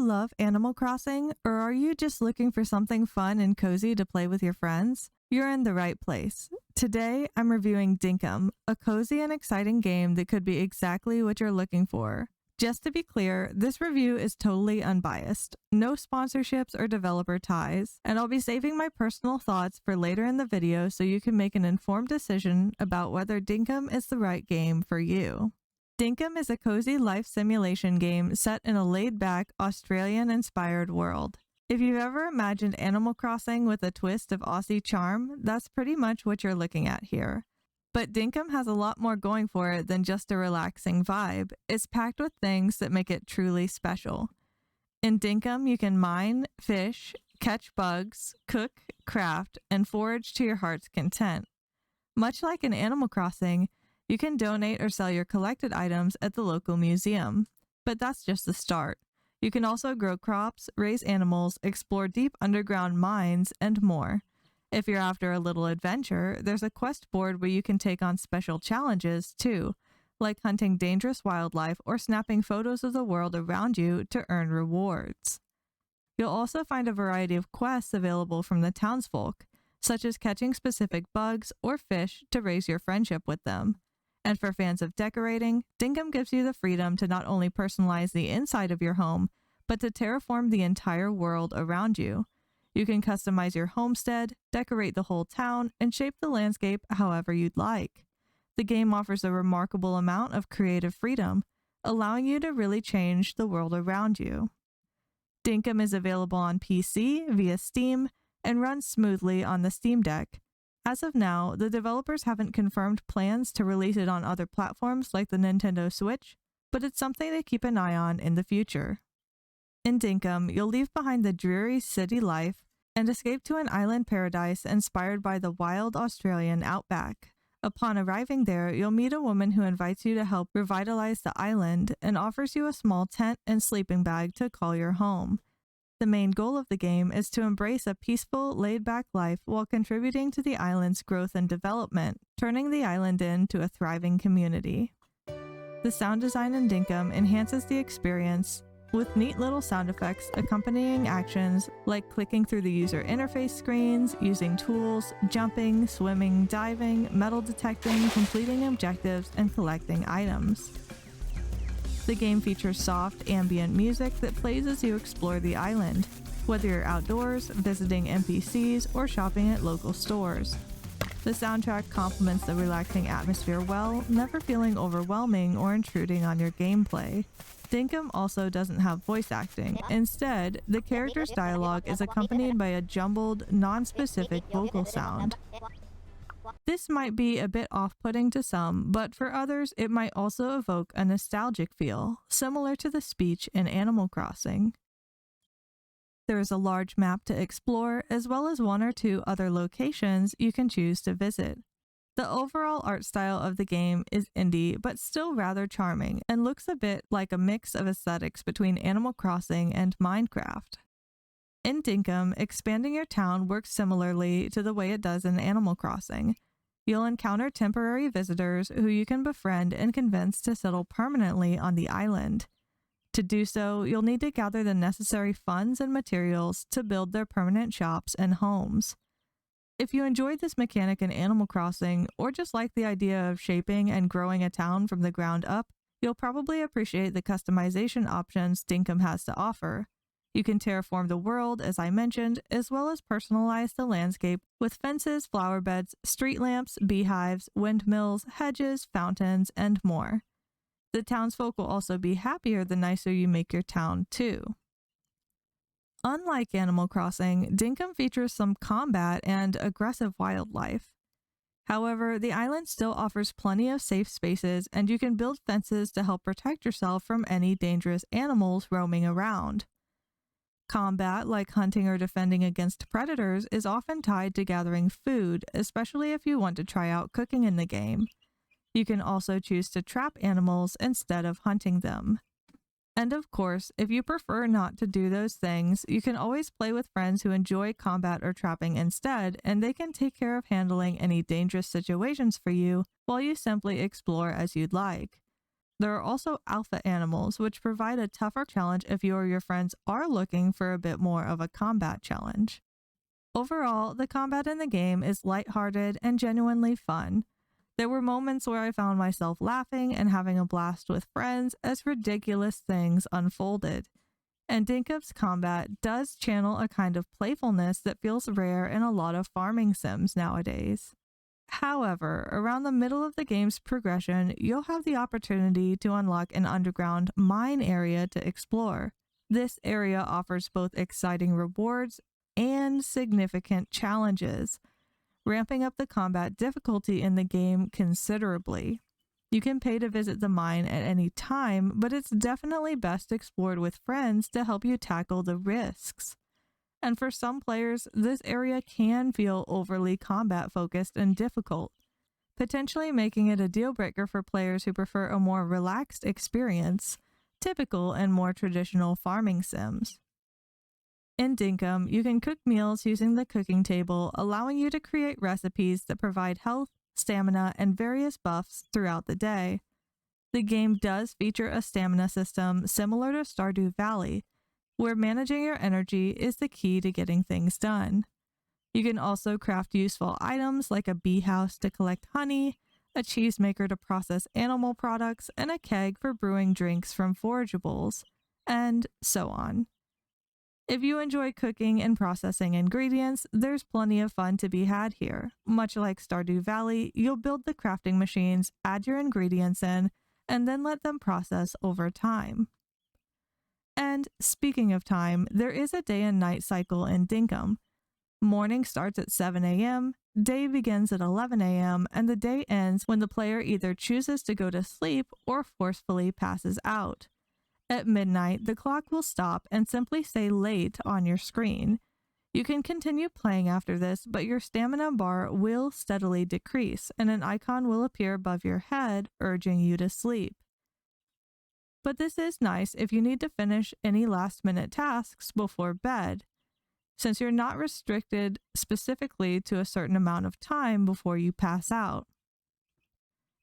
love Animal Crossing, or are you just looking for something fun and cozy to play with your friends? You're in the right place. Today, I'm reviewing Dinkum, a cozy and exciting game that could be exactly what you're looking for. Just to be clear, this review is totally unbiased. No sponsorships or developer ties, and I'll be saving my personal thoughts for later in the video so you can make an informed decision about whether Dinkum is the right game for you. Dinkum is a cozy life simulation game set in a laid-back, Australian-inspired world. If you've ever imagined Animal Crossing with a twist of Aussie charm, that's pretty much what you're looking at here. But Dinkum has a lot more going for it than just a relaxing vibe. It's packed with things that make it truly special. In Dinkum, you can mine, fish, catch bugs, cook, craft, and forage to your heart's content. Much like in Animal Crossing, you can donate or sell your collected items at the local museum. But that's just the start. You can also grow crops, raise animals, explore deep underground mines, and more. If you're after a little adventure, there's a quest board where you can take on special challenges, too, like hunting dangerous wildlife or snapping photos of the world around you to earn rewards. You'll also find a variety of quests available from the Townsfolk, such as catching specific bugs or fish to raise your friendship with them. And for fans of decorating, Dinkum gives you the freedom to not only personalize the inside of your home, but to terraform the entire world around you. You can customize your homestead, decorate the whole town, and shape the landscape however you'd like. The game offers a remarkable amount of creative freedom, allowing you to really change the world around you. Dinkum is available on PC via Steam and runs smoothly on the Steam Deck. As of now, the developers haven't confirmed plans to release it on other platforms like the Nintendo Switch, but it's something to keep an eye on in the future. In Dinkum, you'll leave behind the dreary city life and escape to an island paradise inspired by the wild Australian outback. Upon arriving there, you'll meet a woman who invites you to help revitalize the island and offers you a small tent and sleeping bag to call your home. The main goal of the game is to embrace a peaceful, laid-back life while contributing to the island's growth and development, turning the island into a thriving community. The sound design in Dinkum enhances the experience with neat little sound effects accompanying actions like clicking through the user interface screens, using tools, jumping, swimming, diving, metal detecting, completing objectives, and collecting items. The game features soft, ambient music that plays as you explore the island, whether you're outdoors, visiting NPCs, or shopping at local stores. The soundtrack complements the relaxing atmosphere well, never feeling overwhelming or intruding on your gameplay. Dinkum also doesn't have voice acting. Instead, the character's dialogue is accompanied by a jumbled, non-specific vocal sound. This might be a bit off-putting to some, but for others it might also evoke a nostalgic feel, similar to the speech in Animal Crossing. There is a large map to explore, as well as one or two other locations you can choose to visit. The overall art style of the game is indie, but still rather charming, and looks a bit like a mix of aesthetics between Animal Crossing and Minecraft. In Dinkum, expanding your town works similarly to the way it does in Animal Crossing. You'll encounter temporary visitors who you can befriend and convince to settle permanently on the island. To do so, you'll need to gather the necessary funds and materials to build their permanent shops and homes. If you enjoyed this mechanic in Animal Crossing, or just like the idea of shaping and growing a town from the ground up, you'll probably appreciate the customization options Dinkum has to offer. You can terraform the world, as I mentioned, as well as personalize the landscape with fences, flower beds, street lamps, beehives, windmills, hedges, fountains, and more. The townsfolk will also be happier the nicer you make your town, too. Unlike Animal Crossing, Dinkum features some combat and aggressive wildlife. However, the island still offers plenty of safe spaces, and you can build fences to help protect yourself from any dangerous animals roaming around. Combat, like hunting or defending against predators, is often tied to gathering food, especially if you want to try out cooking in the game. You can also choose to trap animals instead of hunting them. And of course, if you prefer not to do those things, you can always play with friends who enjoy combat or trapping instead, and they can take care of handling any dangerous situations for you while you simply explore as you'd like. There are also alpha animals, which provide a tougher challenge if you or your friends are looking for a bit more of a combat challenge. Overall, the combat in the game is lighthearted and genuinely fun. There were moments where I found myself laughing and having a blast with friends as ridiculous things unfolded. And Dinkum's combat does channel a kind of playfulness that feels rare in a lot of farming sims nowadays. However, around the middle of the game's progression, you'll have the opportunity to unlock an underground mine area to explore. This area offers both exciting rewards and significant challenges, ramping up the combat difficulty in the game considerably. You can pay to visit the mine at any time, but it's definitely best explored with friends to help you tackle the risks. And for some players, this area can feel overly combat focused and difficult, potentially making it a deal breaker for players who prefer a more relaxed experience, typical in more traditional farming sims. In Dinkum, you can cook meals using the cooking table, allowing you to create recipes that provide health, stamina, and various buffs throughout the day. The game does feature a stamina system similar to Stardew Valley, where managing your energy is the key to getting things done. You can also craft useful items like a bee house to collect honey, a cheesemaker to process animal products, and a keg for brewing drinks from Forageables, and so on. If you enjoy cooking and processing ingredients, there's plenty of fun to be had here. Much like Stardew Valley, you'll build the crafting machines, add your ingredients in, and then let them process over time. And speaking of time, there is a day and night cycle in Dinkum. Morning starts at 7 a.m., day begins at 11 a.m., and the day ends when the player either chooses to go to sleep or forcefully passes out. At midnight, the clock will stop and simply say late on your screen. You can continue playing after this, but your stamina bar will steadily decrease, and an icon will appear above your head, urging you to sleep. But this is nice if you need to finish any last-minute tasks before bed, since you're not restricted specifically to a certain amount of time before you pass out.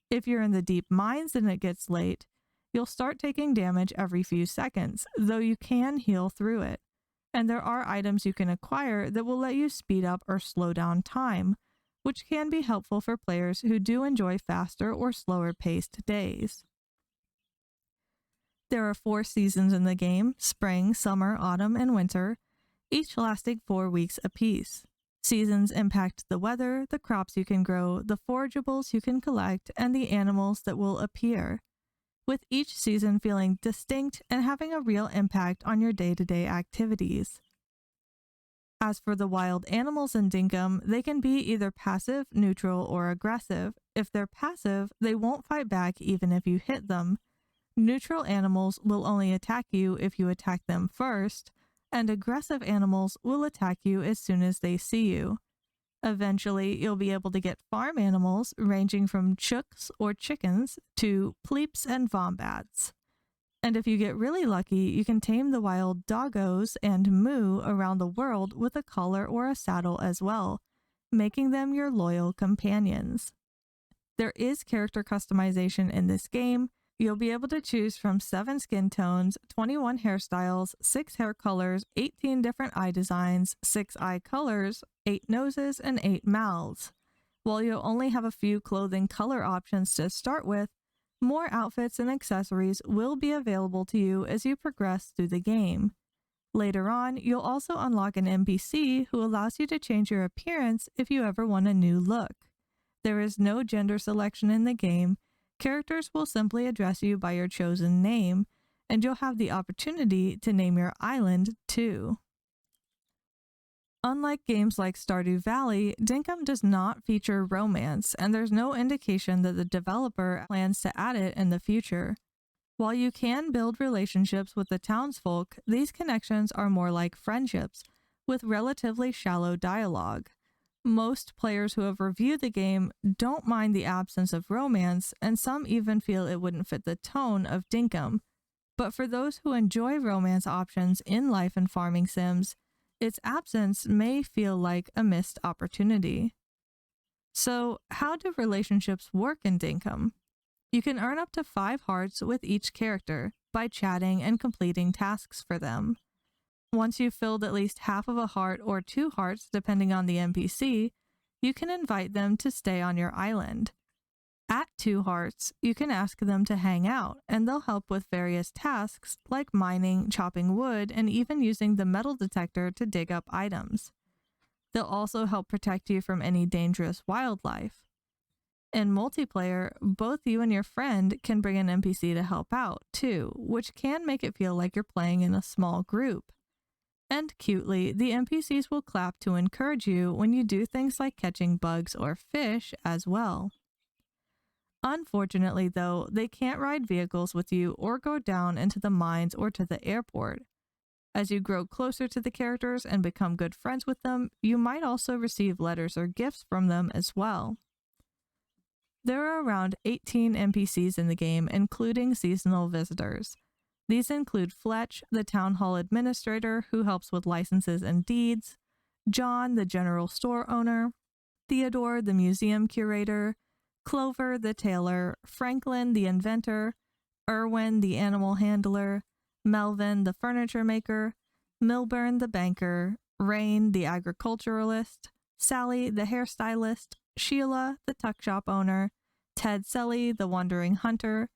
If you're in the deep mines and it gets late, you'll start taking damage every few seconds, though you can heal through it. And there are items you can acquire that will let you speed up or slow down time, which can be helpful for players who do enjoy faster or slower paced days. There are 4 seasons in the game: spring, summer, autumn, and winter, each lasting 4 weeks apiece. Seasons impact the weather, the crops you can grow, the forageables you can collect, and the animals that will appear, with each season feeling distinct and having a real impact on your day-to-day activities. As for the wild animals in Dinkum, they can be either passive, neutral, or aggressive. If they're passive, they won't fight back even if you hit them. Neutral animals will only attack you if you attack them first, and aggressive animals will attack you as soon as they see you. Eventually, you'll be able to get farm animals ranging from chooks or chickens to pleeps and vombats. And if you get really lucky, you can tame the wild doggos and moo around the world with a collar or a saddle as well, making them your loyal companions. There is character customization in this game. You'll be able to choose from 7 skin tones, 21 hairstyles, 6 hair colors, 18 different eye designs, 6 eye colors, 8 noses, and 8 mouths. While you'll only have a few clothing color options to start with, more outfits and accessories will be available to you as you progress through the game. Later on, you'll also unlock an NPC who allows you to change your appearance if you ever want a new look. There is no gender selection in the game. Characters will simply address you by your chosen name, and you'll have the opportunity to name your island too. Unlike games like Stardew Valley, Dinkum does not feature romance, and there's no indication that the developer plans to add it in the future. While you can build relationships with the townsfolk, these connections are more like friendships, with relatively shallow dialogue. Most players who have reviewed the game don't mind the absence of romance, and some even feel it wouldn't fit the tone of Dinkum. But for those who enjoy romance options in life and farming sims, its absence may feel like a missed opportunity. So, how do relationships work in Dinkum? You can earn up to 5 hearts with each character by chatting and completing tasks for them. Once you've filled at least half of a heart or 2 hearts, depending on the NPC, you can invite them to stay on your island. At 2 hearts, you can ask them to hang out, and they'll help with various tasks like mining, chopping wood, and even using the metal detector to dig up items. They'll also help protect you from any dangerous wildlife. In multiplayer, both you and your friend can bring an NPC to help out, too, which can make it feel like you're playing in a small group. And cutely, the NPCs will clap to encourage you when you do things like catching bugs or fish as well. Unfortunately, though, they can't ride vehicles with you or go down into the mines or to the airport. As you grow closer to the characters and become good friends with them, you might also receive letters or gifts from them as well. There are around 18 NPCs in the game, including seasonal visitors. These include Fletch, the town hall administrator who helps with licenses and deeds, John, the general store owner, Theodore, the museum curator, Clover, the tailor, Franklin, the inventor, Irwin, the animal handler, Melvin, the furniture maker, Milburn, the banker, Rain, the agriculturalist, Sally, the hairstylist, Sheila, the tuck shop owner, Ted Selly, the wandering hunter,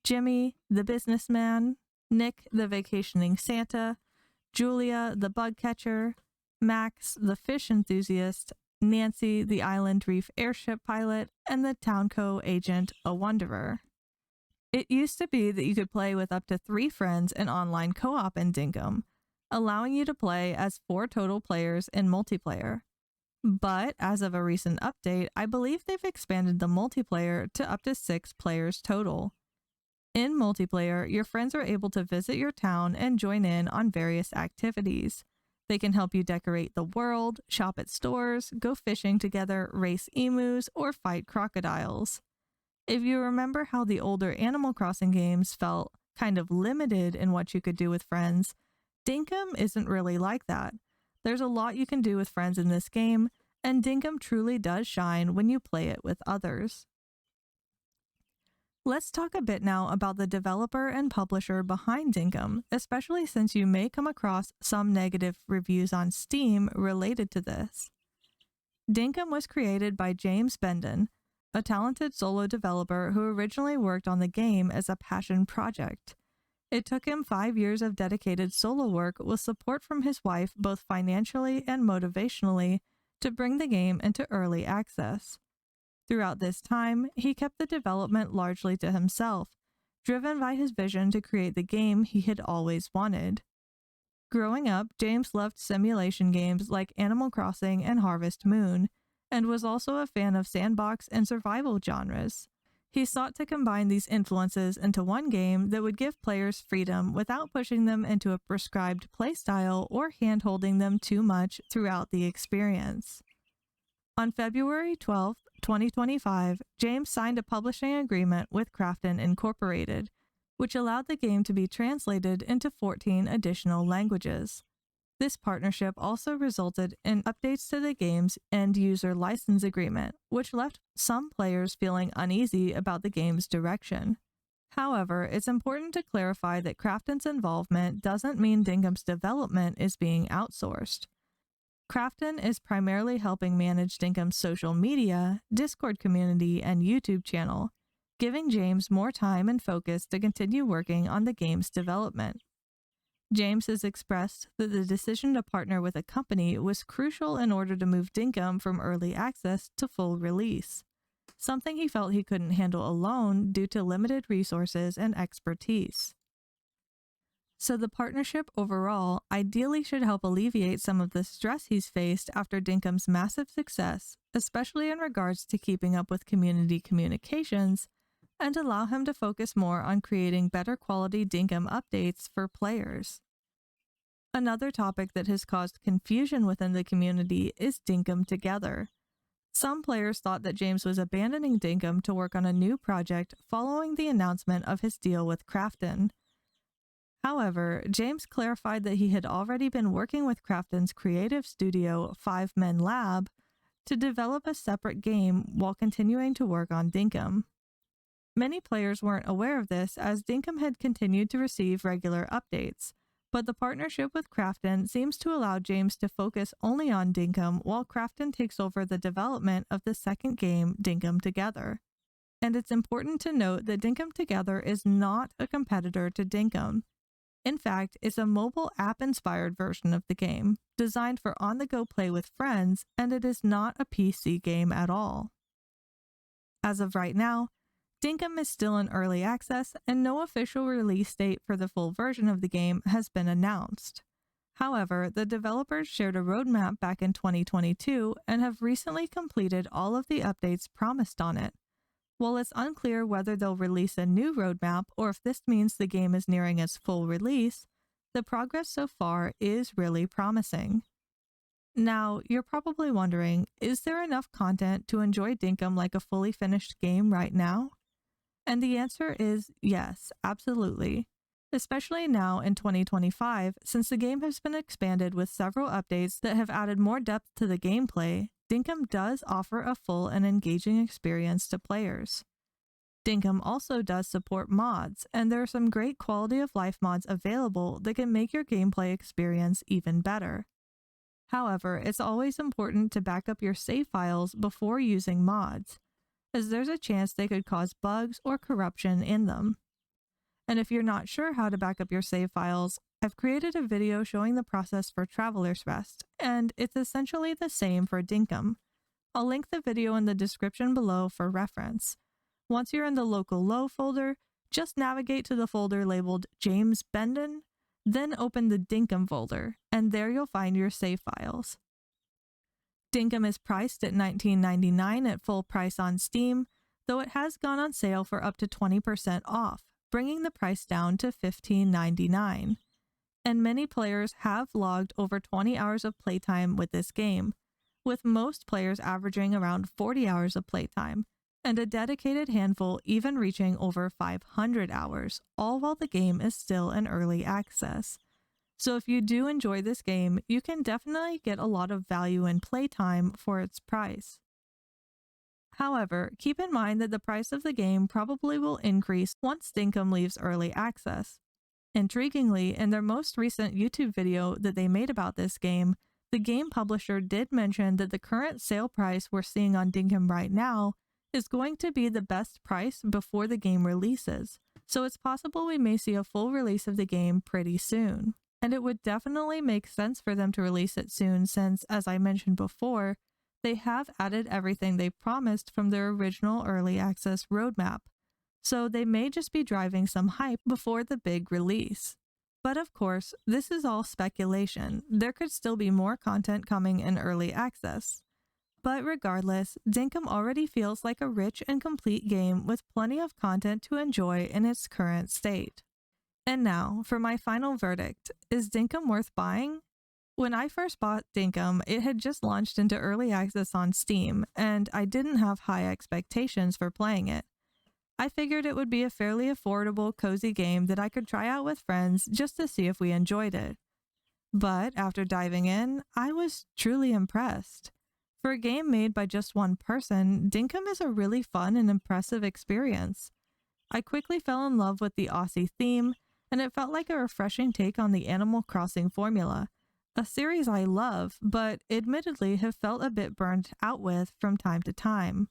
Jimmy, the businessman, Nick, the vacationing Santa, Julia, the bug catcher, Max, the fish enthusiast, Nancy, the island reef airship pilot, and the Townco agent, a wanderer. It used to be that you could play with up to 3 friends in online co-op in Dinkum, allowing you to play as 4 total players in multiplayer. But as of a recent update, I believe they've expanded the multiplayer to up to 6 players total. In multiplayer, your friends are able to visit your town and join in on various activities. They can help you decorate the world, shop at stores, go fishing together, race emus, or fight crocodiles. If you remember how the older Animal Crossing games felt kind of limited in what you could do with friends, Dinkum isn't really like that. There's a lot you can do with friends in this game, and Dinkum truly does shine when you play it with others. Let's talk a bit now about the developer and publisher behind Dinkum, especially since you may come across some negative reviews on Steam related to this. Dinkum was created by James Bendon, a talented solo developer who originally worked on the game as a passion project. It took him 5 years of dedicated solo work with support from his wife both financially and motivationally to bring the game into early access. Throughout this time, he kept the development largely to himself, driven by his vision to create the game he had always wanted. Growing up, James loved simulation games like Animal Crossing and Harvest Moon, and was also a fan of sandbox and survival genres. He sought to combine these influences into one game that would give players freedom without pushing them into a prescribed playstyle or hand-holding them too much throughout the experience. On February 12, 2025, James signed a publishing agreement with Krafton Incorporated, which allowed the game to be translated into 14 additional languages. This partnership also resulted in updates to the game's end-user license agreement, which left some players feeling uneasy about the game's direction. However, it's important to clarify that Krafton's involvement doesn't mean Dinkum's development is being outsourced. Krafton is primarily helping manage Dinkum's social media, Discord community, and YouTube channel, giving James more time and focus to continue working on the game's development. James has expressed that the decision to partner with a company was crucial in order to move Dinkum from early access to full release, something he felt he couldn't handle alone due to limited resources and expertise. So the partnership overall ideally should help alleviate some of the stress he's faced after Dinkum's massive success, especially in regards to keeping up with community communications, and allow him to focus more on creating better quality Dinkum updates for players. Another topic that has caused confusion within the community is Dinkum Together. Some players thought that James was abandoning Dinkum to work on a new project following the announcement of his deal with Krafton. However, James clarified that he had already been working with Krafton's creative studio, 5 Men Lab, to develop a separate game while continuing to work on Dinkum. Many players weren't aware of this as Dinkum had continued to receive regular updates, but the partnership with Krafton seems to allow James to focus only on Dinkum while Krafton takes over the development of the second game, Dinkum Together. And it's important to note that Dinkum Together is not a competitor to Dinkum. In fact, it's a mobile app-inspired version of the game, designed for on-the-go play with friends, and it is not a PC game at all. As of right now, Dinkum is still in early access, and no official release date for the full version of the game has been announced. However, the developers shared a roadmap back in 2022 and have recently completed all of the updates promised on it. While it's unclear whether they'll release a new roadmap or if this means the game is nearing its full release, the progress so far is really promising. Now, you're probably wondering, is there enough content to enjoy Dinkum like a fully finished game right now? And the answer is yes, absolutely. Especially now in 2025, since the game has been expanded with several updates that have added more depth to the gameplay, Dinkum does offer a full and engaging experience to players. Dinkum also does support mods, and there are some great quality of life mods available that can make your gameplay experience even better. However, it's always important to back up your save files before using mods, as there's a chance they could cause bugs or corruption in them. And if you're not sure how to back up your save files, I've created a video showing the process for Traveler's Rest, and it's essentially the same for Dinkum. I'll link the video in the description below for reference. Once you're in the local low folder, just navigate to the folder labeled James Bendon, then open the Dinkum folder, and there you'll find your save files. Dinkum is priced at $19.99 at full price on Steam, though it has gone on sale for up to 20% off, bringing the price down to $15.99. And many players have logged over 20 hours of playtime with this game, with most players averaging around 40 hours of playtime, and a dedicated handful even reaching over 500 hours, all while the game is still in early access. So if you do enjoy this game, you can definitely get a lot of value in playtime for its price. However, keep in mind that the price of the game probably will increase once Dinkum leaves early access. Intriguingly, in their most recent YouTube video that they made about this game, the game publisher did mention that the current sale price we're seeing on Dinkum right now is going to be the best price before the game releases, so it's possible we may see a full release of the game pretty soon. And it would definitely make sense for them to release it soon since, as I mentioned before, they have added everything they promised from their original early access roadmap, so they may just be driving some hype before the big release. But of course, this is all speculation. There could still be more content coming in early access. But regardless, Dinkum already feels like a rich and complete game with plenty of content to enjoy in its current state. And now, for my final verdict, is Dinkum worth buying? When I first bought Dinkum, it had just launched into early access on Steam, and I didn't have high expectations for playing it. I figured it would be a fairly affordable, cozy game that I could try out with friends just to see if we enjoyed it. But after diving in, I was truly impressed. For a game made by just one person, Dinkum is a really fun and impressive experience. I quickly fell in love with the Aussie theme, and it felt like a refreshing take on the Animal Crossing formula, a series I love, but admittedly have felt a bit burned out with from time to time.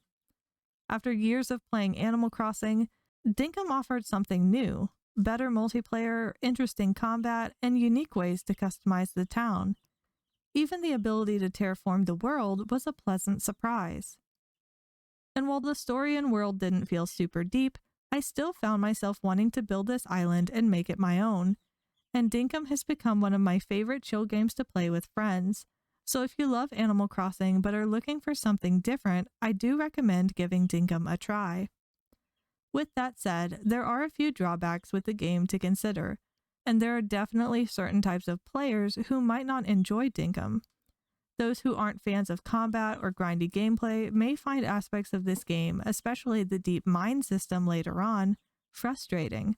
After years of playing Animal Crossing, Dinkum offered something new, better multiplayer, interesting combat, and unique ways to customize the town. Even the ability to terraform the world was a pleasant surprise. And while the story and world didn't feel super deep, I still found myself wanting to build this island and make it my own. And Dinkum has become one of my favorite chill games to play with friends. So if you love Animal Crossing but are looking for something different, I do recommend giving Dinkum a try. With that said, there are a few drawbacks with the game to consider, and there are definitely certain types of players who might not enjoy Dinkum. Those who aren't fans of combat or grindy gameplay may find aspects of this game, especially the deep mine system later on, frustrating.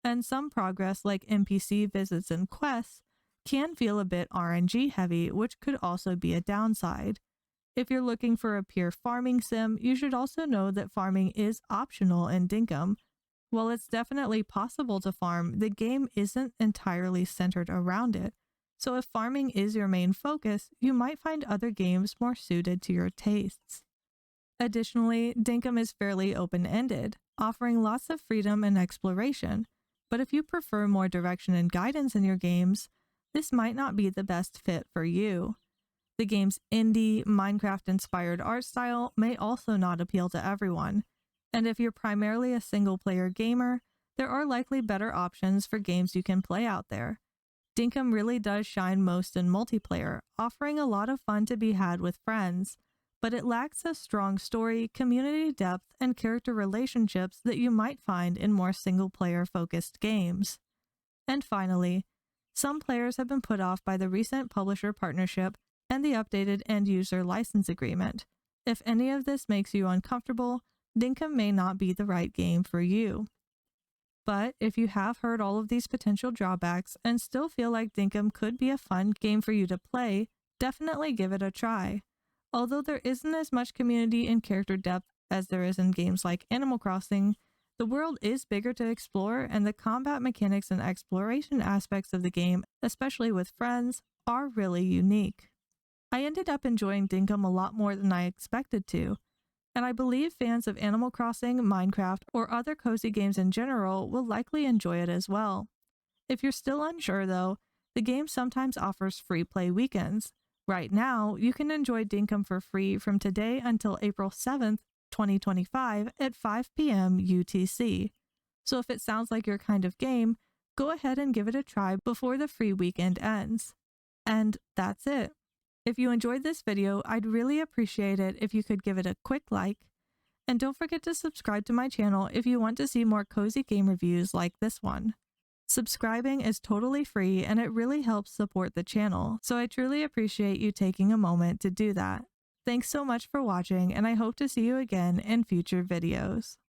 And some progress like NPC visits and quests can feel a bit RNG heavy, which could also be a downside. If you're looking for a pure farming sim, you should also know that farming is optional in Dinkum. While it's definitely possible to farm, the game isn't entirely centered around it. So if farming is your main focus, you might find other games more suited to your tastes. Additionally, Dinkum is fairly open-ended, offering lots of freedom and exploration. But if you prefer more direction and guidance in your games, this might not be the best fit for you. The game's indie, Minecraft-inspired art style may also not appeal to everyone. And if you're primarily a single-player gamer, there are likely better options for games you can play out there. Dinkum really does shine most in multiplayer, offering a lot of fun to be had with friends, but it lacks a strong story, community depth, and character relationships that you might find in more single-player focused games. And finally, some players have been put off by the recent publisher partnership and the updated end-user license agreement. If any of this makes you uncomfortable, Dinkum may not be the right game for you. But if you have heard all of these potential drawbacks and still feel like Dinkum could be a fun game for you to play, definitely give it a try. Although there isn't as much community and character depth as there is in games like Animal Crossing, the world is bigger to explore, and the combat mechanics and exploration aspects of the game, especially with friends, are really unique. I ended up enjoying Dinkum a lot more than I expected to, and I believe fans of Animal Crossing, Minecraft, or other cozy games in general will likely enjoy it as well. If you're still unsure though, the game sometimes offers free play weekends. Right now, you can enjoy Dinkum for free from today until April 7th, 2025 at 5 p.m. UTC. So if it sounds like your kind of game, go ahead and give it a try before the free weekend ends. And that's it. If you enjoyed this video, I'd really appreciate it if you could give it a quick like. And don't forget to subscribe to my channel if you want to see more cozy game reviews like this one. Subscribing is totally free and it really helps support the channel, so I truly appreciate you taking a moment to do that. Thanks so much for watching, and I hope to see you again in future videos.